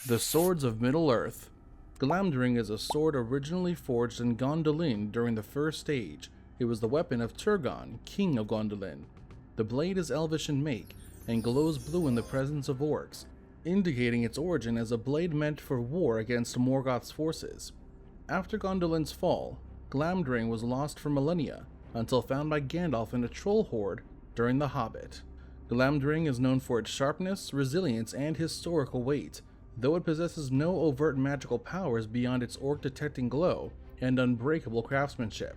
The Swords of Middle-earth. Glamdring is a sword originally forged in Gondolin during the First Age. It was the weapon of Turgon, king of Gondolin. The blade is elvish in make and glows blue in the presence of orcs, indicating its origin as a blade meant for war against Morgoth's forces. After Gondolin's fall, Glamdring was lost for millennia until found by Gandalf in a troll horde during The Hobbit. Glamdring is known for its sharpness, resilience, and historical weight, though it possesses no overt magical powers beyond its orc-detecting glow and unbreakable craftsmanship.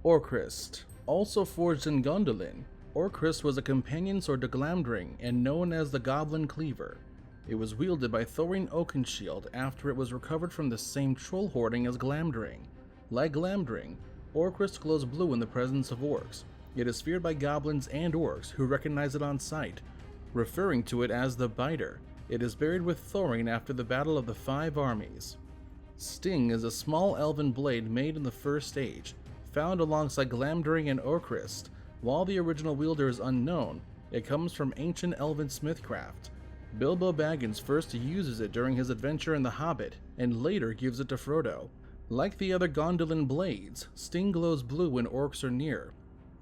Orcrist. Also forged in Gondolin, Orcrist was a companion sword to Glamdring and known as the Goblin Cleaver. It was wielded by Thorin Oakenshield after it was recovered from the same troll hoarding as Glamdring. Like Glamdring, Orcrist glows blue in the presence of orcs. It is feared by goblins and orcs who recognize it on sight, referring to it as the Biter. It is buried with Thorin after the Battle of the Five Armies. Sting is a small elven blade made in the First Age, found alongside Glamdring and Orcrist. While the original wielder is unknown, it comes from ancient elven smithcraft. Bilbo Baggins first uses it during his adventure in The Hobbit, and later gives it to Frodo. Like the other Gondolin blades, Sting glows blue when orcs are near.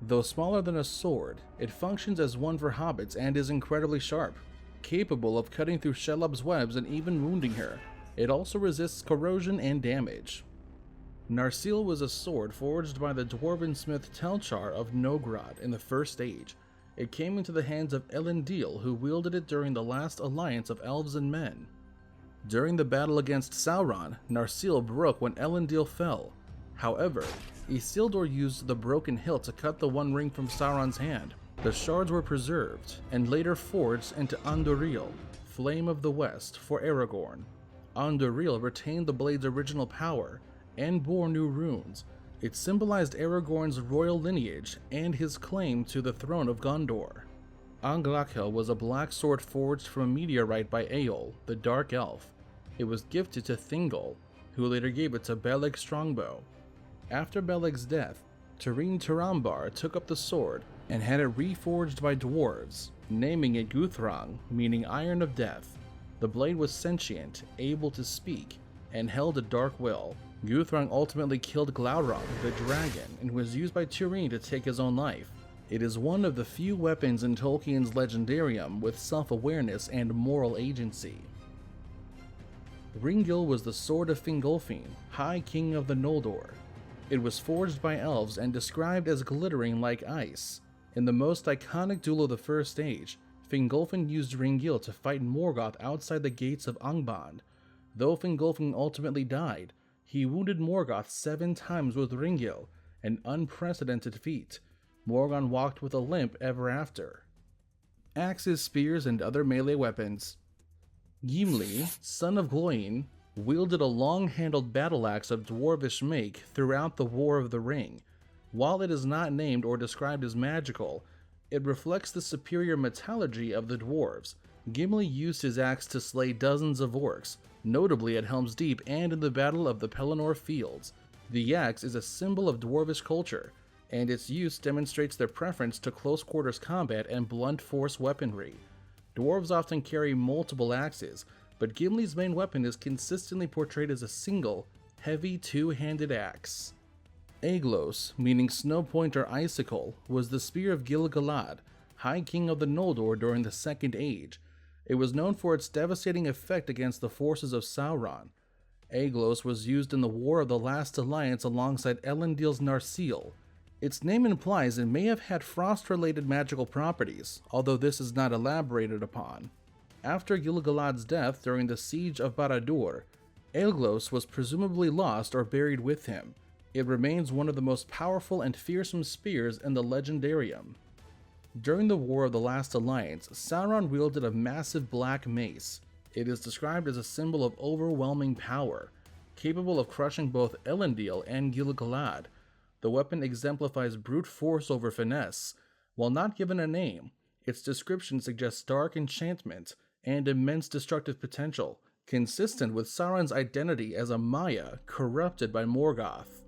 Though smaller than a sword, it functions as one for hobbits and is incredibly sharp, capable of cutting through Shelob's webs and even wounding her. It also resists corrosion and damage. Narsil was a sword forged by the dwarven smith Telchar of Nogrod in the First Age. It came into the hands of Elendil, who wielded it during the last alliance of elves and men. During the battle against Sauron, Narsil broke when Elendil fell. However, Isildur used the broken hilt to cut the One Ring from Sauron's hand. The shards were preserved, and later forged into Andúril, Flame of the West, for Aragorn. Andúril retained the blade's original power, and bore new runes. It symbolized Aragorn's royal lineage and his claim to the throne of Gondor. Anguirel was a black sword forged from a meteorite by Eöl, the Dark Elf. It was gifted to Thingol, who later gave it to Beleg Strongbow. After Beleg's death, Turin Turambar took up the sword and had it reforged by dwarves, naming it Gurthang, meaning Iron of Death. The blade was sentient, able to speak, and held a dark will. Gurthang ultimately killed Glaurung, the dragon, and was used by Turin to take his own life. It is one of the few weapons in Tolkien's legendarium with self-awareness and moral agency. Ringil was the sword of Fingolfin, High King of the Noldor. It was forged by elves and described as glittering like ice. In the most iconic duel of the First Age, Fingolfin used Ringil to fight Morgoth outside the gates of Angband. Though Fingolfin ultimately died, he wounded Morgoth 7 times with Ringil, an unprecedented feat. Morgoth walked with a limp ever after. Axes, spears, and other melee weapons. Gimli, son of Glóin, wielded a long-handled battle axe of dwarvish make throughout the War of the Ring. While it is not named or described as magical, it reflects the superior metallurgy of the dwarves. Gimli used his axe to slay dozens of orcs, notably at Helm's Deep and in the Battle of the Pelennor Fields. The axe is a symbol of dwarvish culture, and its use demonstrates their preference to close-quarters combat and blunt force weaponry. Dwarves often carry multiple axes, but Gimli's main weapon is consistently portrayed as a single, heavy two-handed axe. Aeglos, meaning snow point or icicle, was the spear of Gil-galad, High King of the Noldor during the Second Age. It was known for its devastating effect against the forces of Sauron. Aeglos was used in the War of the Last Alliance alongside Elendil's Narsil. Its name implies it may have had frost-related magical properties, although this is not elaborated upon. After Gil-galad's death during the Siege of Barad-dûr, Aeglos was presumably lost or buried with him. It remains one of the most powerful and fearsome spears in the legendarium. During the War of the Last Alliance, Sauron wielded a massive black mace. It is described as a symbol of overwhelming power, capable of crushing both Elendil and Gil-galad. The weapon exemplifies brute force over finesse. While not given a name, its description suggests dark enchantment and immense destructive potential, consistent with Sauron's identity as a Maya corrupted by Morgoth.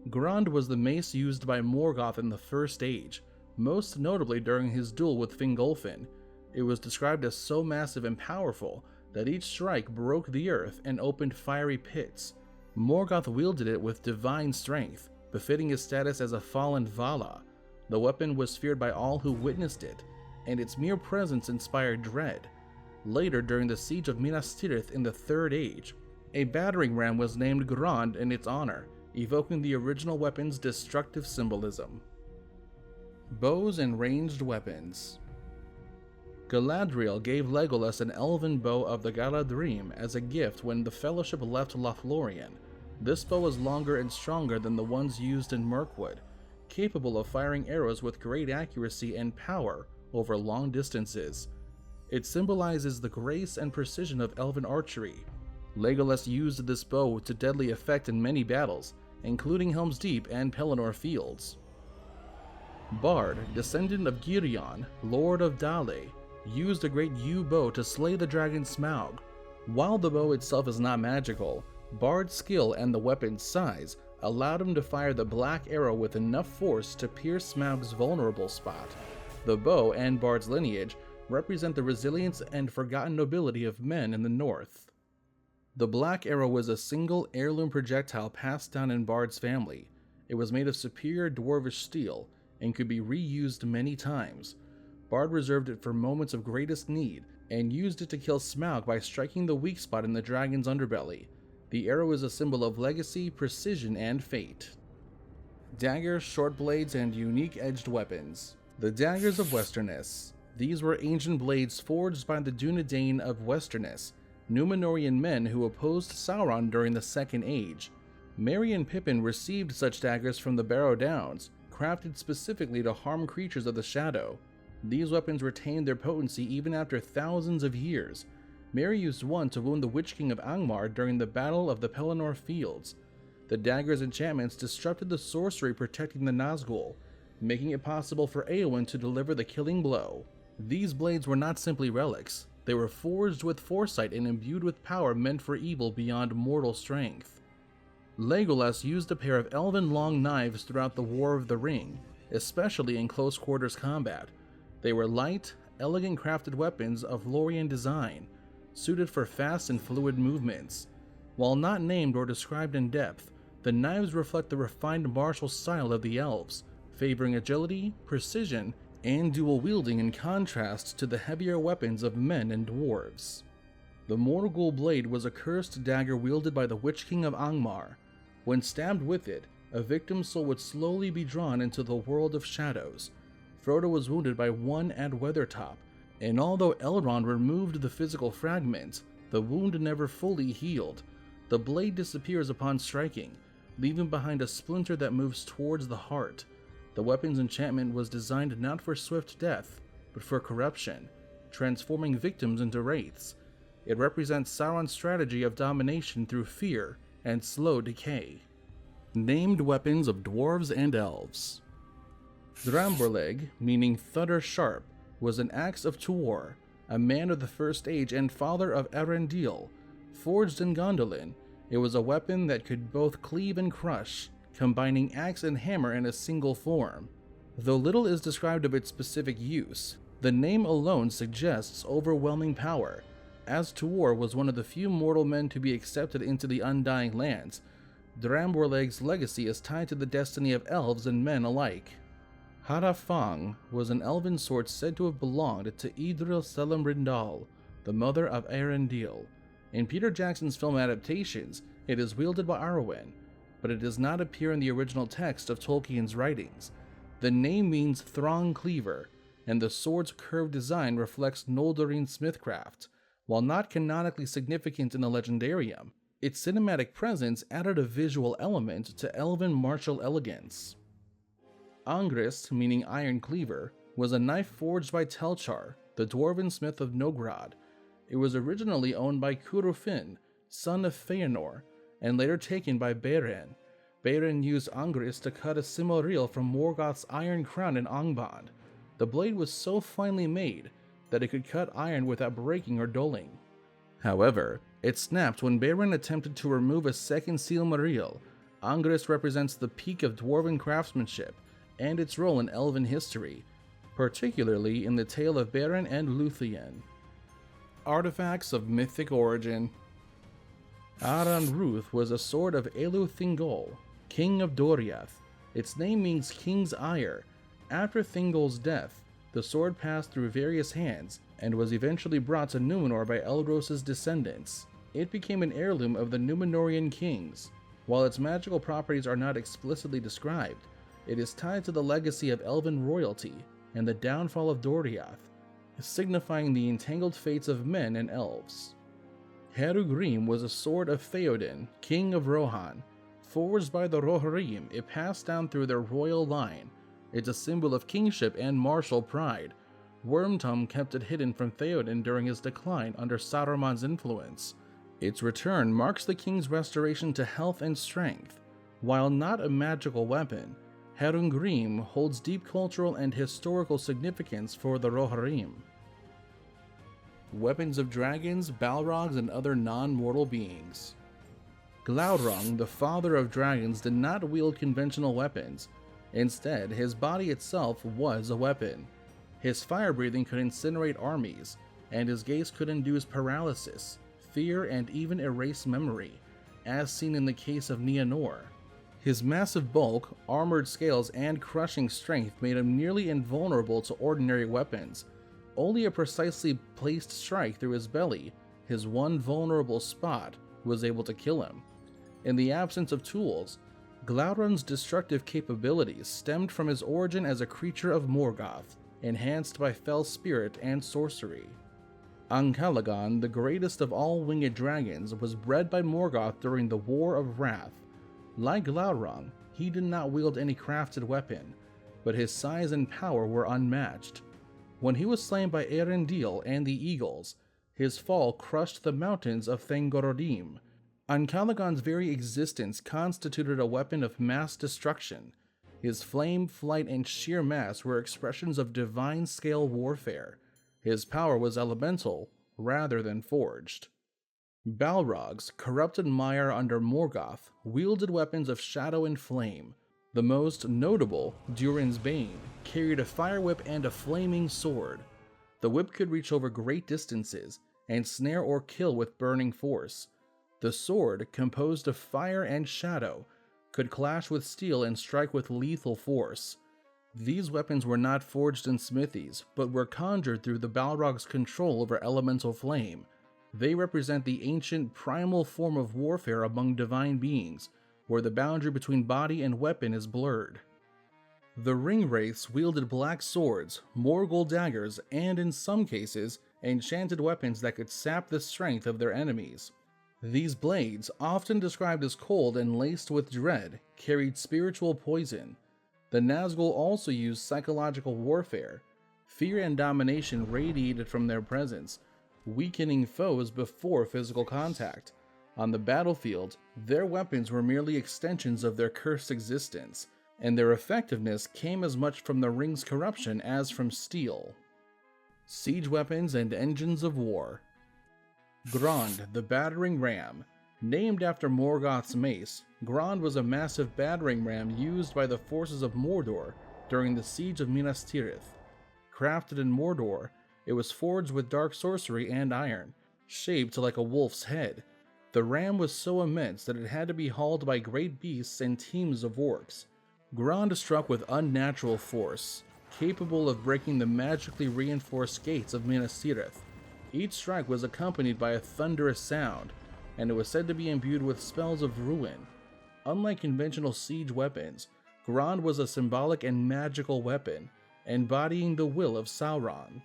Grond was the mace used by Morgoth in the First Age, most notably during his duel with Fingolfin. It was described as so massive and powerful that each strike broke the earth and opened fiery pits. Morgoth wielded it with divine strength, befitting his status as a fallen Vala. The weapon was feared by all who witnessed it, and its mere presence inspired dread. Later, during the siege of Minas Tirith in the Third Age, a battering ram was named Grond in its honor, evoking the original weapon's destructive symbolism. Bows and ranged weapons. Galadriel gave Legolas an elven bow of the Glamdring as a gift when the Fellowship left Lothlorien. This bow was longer and stronger than the ones used in Mirkwood, capable of firing arrows with great accuracy and power over long distances. It symbolizes the grace and precision of elven archery. Legolas used this bow to deadly effect in many battles, including Helm's Deep and Pelennor Fields. Bard, descendant of Girion, Lord of Dale, used a great yew bow to slay the dragon Smaug. While the bow itself is not magical, Bard's skill and the weapon's size allowed him to fire the black arrow with enough force to pierce Smaug's vulnerable spot. The bow and Bard's lineage represent the resilience and forgotten nobility of men in the north. The black arrow was a single heirloom projectile passed down in Bard's family. It was made of superior dwarvish steel and could be reused many times. Bard reserved it for moments of greatest need and used it to kill Smaug by striking the weak spot in the dragon's underbelly. The arrow is a symbol of legacy, precision, and fate. Daggers, short blades, and unique edged weapons. The Daggers of Westernesse. These were ancient blades forged by the Dunedain of Westernesse, Númenorian men who opposed Sauron during the Second Age. Merry and Pippin received such daggers from the Barrow Downs, crafted specifically to harm creatures of the Shadow. These weapons retained their potency even after thousands of years. Merry used one to wound the Witch King of Angmar during the Battle of the Pelennor Fields. The dagger's enchantments disrupted the sorcery protecting the Nazgul, making it possible for Éowyn to deliver the killing blow. These blades were not simply relics. They were forged with foresight and imbued with power meant for evil beyond mortal strength. Legolas used a pair of elven long knives throughout the War of the Ring, especially in close quarters combat. They were light, elegant crafted weapons of Lorien design, suited for fast and fluid movements. While not named or described in depth, the knives reflect the refined martial style of the Elves, favoring agility, precision, and dual wielding in contrast to the heavier weapons of men and dwarves. The Morgul blade was a cursed dagger wielded by the Witch King of Angmar. When stabbed with it, a victim's soul would slowly be drawn into the world of shadows. Frodo was wounded by one at Weathertop, and although Elrond removed the physical fragment, the wound never fully healed. The blade disappears upon striking, leaving behind a splinter that moves towards the heart. The weapon's enchantment was designed not for swift death, but for corruption, transforming victims into wraiths. It represents Sauron's strategy of domination through fear and slow decay. Named weapons of dwarves and elves. Dramborleg, meaning Thunder Sharp, was an axe of Tuor, a man of the First Age and father of Arundel. Forged in Gondolin, it was a weapon that could both cleave and crush, combining axe and hammer in a single form. Though little is described of its specific use, the name alone suggests overwhelming power, as Tuor was one of the few mortal men to be accepted into the Undying Lands. Dramborleg's legacy is tied to the destiny of elves and men alike. Harafang was an elven sword said to have belonged to Idril Celebrimbor, the mother of Arundel. In Peter Jackson's film adaptations, it is wielded by Arwen, but it does not appear in the original text of Tolkien's writings. The name means Throng Cleaver, and the sword's curved design reflects Noldorin smithcraft. While not canonically significant in the legendarium, its cinematic presence added a visual element to elven martial elegance. Angrist, meaning Iron Cleaver, was a knife forged by Telchar, the dwarven smith of Nogrod. It was originally owned by Curufin, son of Feanor, and later taken by Beren. Beren used Angrist to cut a Silmaril from Morgoth's iron crown in Angband. The blade was so finely made that it could cut iron without breaking or dulling. However, it snapped when Beren attempted to remove a second Silmaril. Angrist represents the peak of dwarven craftsmanship and its role in elven history, particularly in the tale of Beren and Luthien. Artifacts of mythic origin. Aranruth was a sword of Elu-Thingol, king of Doriath. Its name means king's ire. After Thingol's death, the sword passed through various hands and was eventually brought to Númenor by Elros's descendants. It became an heirloom of the Númenorian kings. While its magical properties are not explicitly described, it is tied to the legacy of elven royalty and the downfall of Doriath, signifying the entangled fates of men and elves. Herugrim was a sword of Theoden, king of Rohan. Forged by the Rohirrim, it passed down through their royal line. It's a symbol of kingship and martial pride. Wormtongue kept it hidden from Theoden during his decline under Saruman's influence. Its return marks the king's restoration to health and strength. While not a magical weapon, Herungrim holds deep cultural and historical significance for the Rohirrim. Weapons of dragons, balrogs, and other non-mortal beings. Glaurung, the father of dragons, did not wield conventional weapons. Instead, his body itself was a weapon. His fire breathing could incinerate armies, and his gaze could induce paralysis, fear, and even erase memory, as seen in the case of Nienor. His massive bulk, armored scales, and crushing strength made him nearly invulnerable to ordinary weapons. Only a precisely placed strike through his belly, his one vulnerable spot, was able to kill him. In the absence of tools, Glaurung's destructive capabilities stemmed from his origin as a creature of Morgoth, enhanced by fell spirit and sorcery. Ancalagon, the greatest of all winged dragons, was bred by Morgoth during the War of Wrath. Like Glaurung, he did not wield any crafted weapon, but his size and power were unmatched. When he was slain by Erendil and the Eagles, his fall crushed the mountains of Thangorodim. Ancalagon's very existence constituted a weapon of mass destruction. His flame, flight, and sheer mass were expressions of divine-scale warfare. His power was elemental, rather than forged. Balrogs, corrupted mire under Morgoth, wielded weapons of shadow and flame. The most notable, Durin's Bane, carried a fire whip and a flaming sword. The whip could reach over great distances, and snare or kill with burning force. The sword, composed of fire and shadow, could clash with steel and strike with lethal force. These weapons were not forged in smithies, but were conjured through the Balrog's control over elemental flame. They represent the ancient primal form of warfare among divine beings, where the boundary between body and weapon is blurred. The Ringwraiths wielded black swords, Morgul daggers, and in some cases, enchanted weapons that could sap the strength of their enemies. These blades, often described as cold and laced with dread, carried spiritual poison. The Nazgul also used psychological warfare. Fear and domination radiated from their presence, weakening foes before physical contact. On the battlefield, their weapons were merely extensions of their cursed existence, and their effectiveness came as much from the ring's corruption as from steel. Siege weapons and engines of war. Grond, the battering ram. Named after Morgoth's mace, Grond was a massive battering ram used by the forces of Mordor during the siege of Minas Tirith. Crafted in Mordor, it was forged with dark sorcery and iron, shaped like a wolf's head. The ram was so immense that it had to be hauled by great beasts and teams of orcs. Grond struck with unnatural force, capable of breaking the magically reinforced gates of Minas Tirith. Each strike was accompanied by a thunderous sound, and it was said to be imbued with spells of ruin. Unlike conventional siege weapons, Grond was a symbolic and magical weapon, embodying the will of Sauron.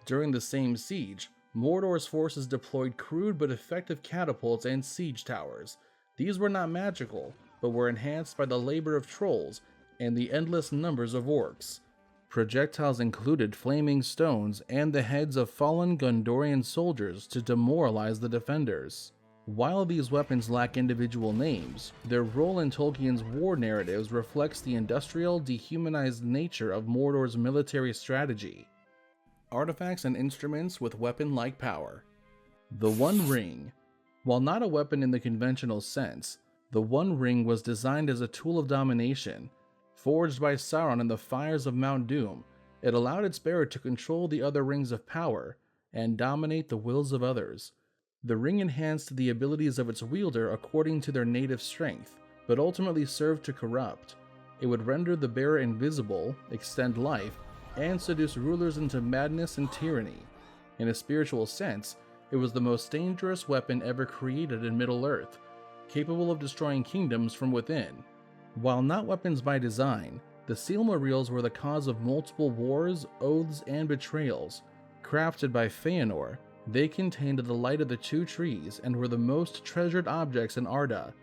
During the same siege, Mordor's forces deployed crude but effective catapults and siege towers. These were not magical, but were enhanced by the labor of trolls and the endless numbers of orcs. Projectiles included flaming stones and the heads of fallen Gondorian soldiers to demoralize the defenders. While these weapons lack individual names, their role in Tolkien's war narratives reflects the industrial, dehumanized nature of Mordor's military strategy. Artifacts and instruments with weapon-like power. The One Ring. While not a weapon in the conventional sense, the One Ring was designed as a tool of domination. Forged by Sauron in the fires of Mount Doom, it allowed its bearer to control the other rings of power. and dominate the wills of others. The ring enhanced the abilities of its wielder according to their native strength, but ultimately served to corrupt. It would render the bearer invisible, extend life, and seduce rulers into madness and tyranny. In a spiritual sense, it was the most dangerous weapon ever created in Middle-earth, capable of destroying kingdoms from within. While not weapons by design, the Silmarils were the cause of multiple wars, oaths, and betrayals. Crafted by Fëanor, they contained the light of the two trees and were the most treasured objects in Arda.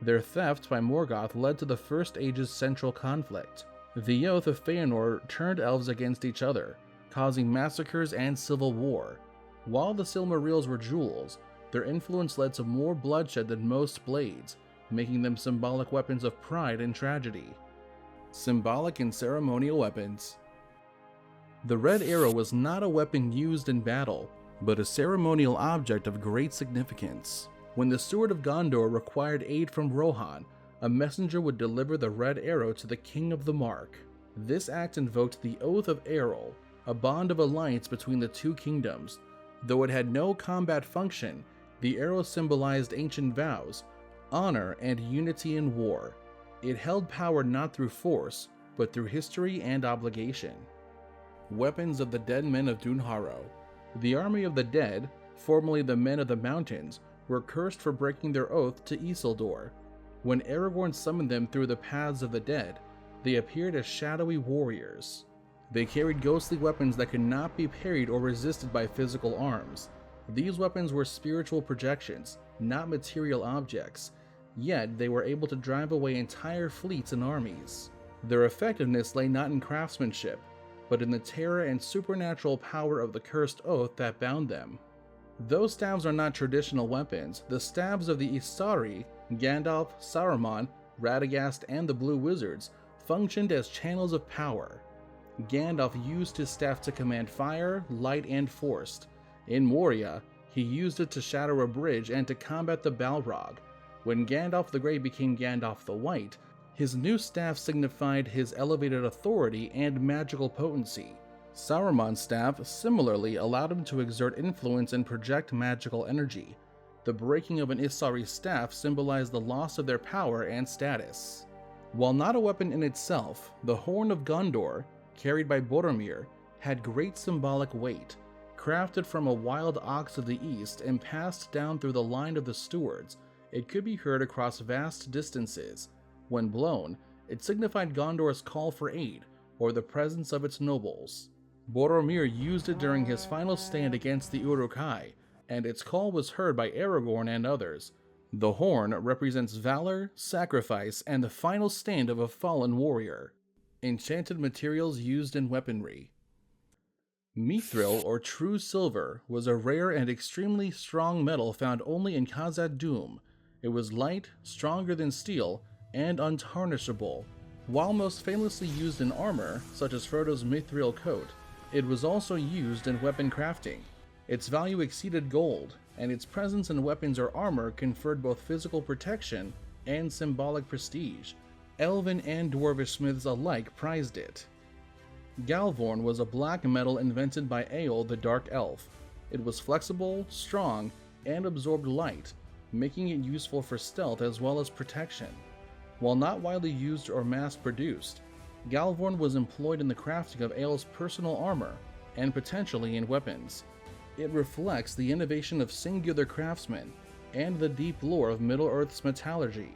Their theft by Morgoth led to the First Age's central conflict. The Oath of Fëanor turned elves against each other, causing massacres and civil war. While the Silmarils were jewels, their influence led to more bloodshed than most blades, making them symbolic weapons of pride and tragedy. Symbolic and ceremonial weapons. The red arrow was not a weapon used in battle, but a ceremonial object of great significance. When the Steward of Gondor required aid from Rohan, a messenger would deliver the red arrow to the King of the Mark. This act invoked the Oath of Eorl, a bond of alliance between the two kingdoms. Though it had no combat function, the arrow symbolized ancient vows, honor, and unity in war. It held power not through force, but through history and obligation. Weapons of the Dead Men of Dunharrow. The army of the dead, formerly the Men of the Mountains, were cursed for breaking their oath to Isildur. When Aragorn summoned them through the paths of the dead, they appeared as shadowy warriors. They carried ghostly weapons that could not be parried or resisted by physical arms. These weapons were spiritual projections, not material objects, yet they were able to drive away entire fleets and armies. Their effectiveness lay not in craftsmanship, but in the terror and supernatural power of the cursed oath that bound them. Though staves are not traditional weapons, the staves of the Istari, Gandalf, Saruman, Radagast, and the Blue Wizards functioned as channels of power. Gandalf used his staff to command fire, light, and force. In Moria, he used it to shatter a bridge and to combat the Balrog. When Gandalf the Grey became Gandalf the White, his new staff signified his elevated authority and magical potency. Saruman's staff similarly allowed him to exert influence and project magical energy. The breaking of an Istari staff symbolized the loss of their power and status. While not a weapon in itself, the Horn of Gondor, carried by Boromir, had great symbolic weight. Crafted from a wild ox of the east and passed down through the line of the stewards, it could be heard across vast distances. When blown, it signified Gondor's call for aid, or the presence of its nobles. Boromir used it during his final stand against the Uruk-hai, and its call was heard by Aragorn and others. The horn represents valor, sacrifice, and the final stand of a fallen warrior. Enchanted materials used in weaponry. Mithril, or true silver, was a rare and extremely strong metal found only in Khazad-dûm. It was light, stronger than steel, and untarnishable. While most famously used in armor, such as Frodo's mithril coat, it was also used in weapon crafting. Its value exceeded gold, and its presence in weapons or armor conferred both physical protection and symbolic prestige. Elven and dwarvish smiths alike prized it. Galvorn was a black metal invented by Eöl the Dark Elf. It was flexible, strong, and absorbed light, making it useful for stealth as well as protection. While not widely used or mass-produced, Galvorn was employed in the crafting of Eöl's personal armor, and potentially in weapons. It reflects the innovation of singular craftsmen, and the deep lore of Middle-earth's metallurgy.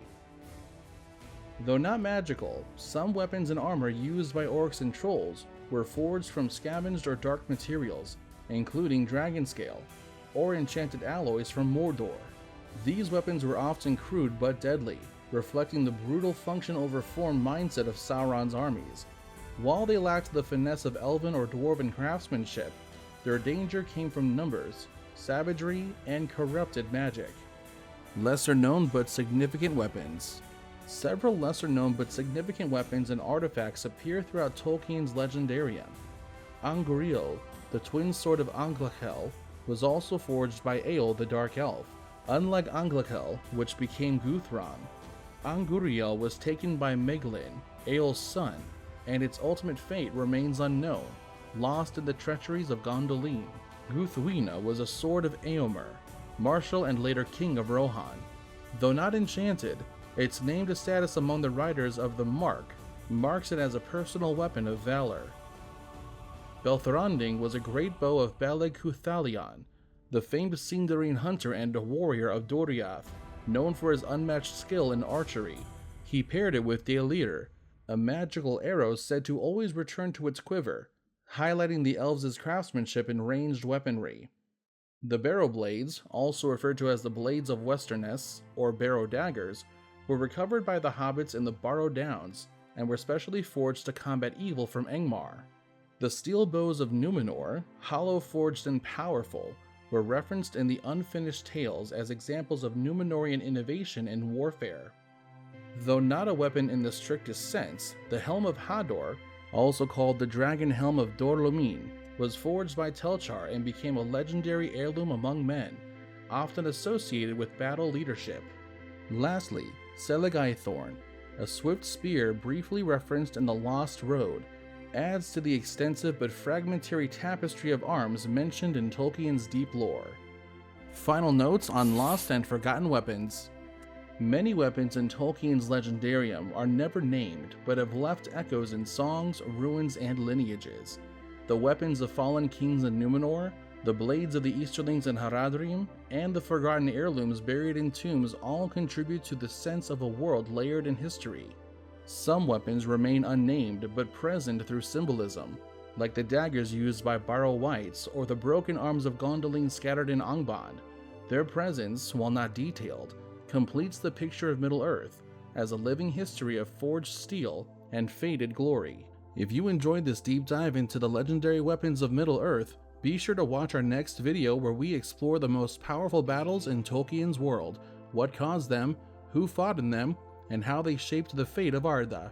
Though not magical, some weapons and armor used by orcs and trolls were forged from scavenged or dark materials, including dragon scale, or enchanted alloys from Mordor. These weapons were often crude but deadly, reflecting the brutal function over form mindset of Sauron's armies. While they lacked the finesse of elven or dwarven craftsmanship, their danger came from numbers, savagery, and corrupted magic. Lesser known but significant weapons. Several lesser known but significant weapons and artifacts appear throughout Tolkien's legendarium. Anguirel, the twin sword of Anglachel, was also forged by Eöl the Dark Elf. Unlike Anglachel, which became Gurthang, Anguirel was taken by Meglin, Eöl's son, and its ultimate fate remains unknown, lost in the treacheries of Gondolin. Gurthang was a sword of Éomer, marshal and later king of Rohan. Though not enchanted, its name to status among the riders of the Mark marks it as a personal weapon of valor. Belthronding was a great bow of Balig Cuthalion, the famed Sindarin hunter and warrior of Doriath, known for his unmatched skill in archery. He paired it with Dalir, a magical arrow said to always return to its quiver, highlighting the elves' craftsmanship in ranged weaponry. The barrow blades, also referred to as the Blades of Westerness, or barrow daggers, were recovered by the hobbits in the Barrow Downs, and were specially forged to combat evil from Angmar. The Steelbows of Númenor, hollow-forged and powerful, were referenced in the Unfinished Tales as examples of Númenorian innovation in warfare. Though not a weapon in the strictest sense, the Helm of Hador, also called the Dragon Helm of Dor-lómin, was forged by Telchar and became a legendary heirloom among men, often associated with battle leadership. Lastly, Selig-Eithorn, a swift spear briefly referenced in The Lost Road, adds to the extensive but fragmentary tapestry of arms mentioned in Tolkien's deep lore. Final notes on lost and forgotten weapons. Many weapons in Tolkien's legendarium are never named, but have left echoes in songs, ruins, and lineages. The weapons of fallen kings in Númenor, the blades of the Easterlings in Haradrim, and the forgotten heirlooms buried in tombs all contribute to the sense of a world layered in history. Some weapons remain unnamed but present through symbolism, like the daggers used by Barrow Wights or the broken arms of Gondolin scattered in Angband. Their presence, while not detailed, completes the picture of Middle-earth as a living history of forged steel and faded glory. If you enjoyed this deep dive into the legendary weapons of Middle-earth, be sure to watch our next video where we explore the most powerful battles in Tolkien's world, what caused them, who fought in them, and how they shaped the fate of Arda.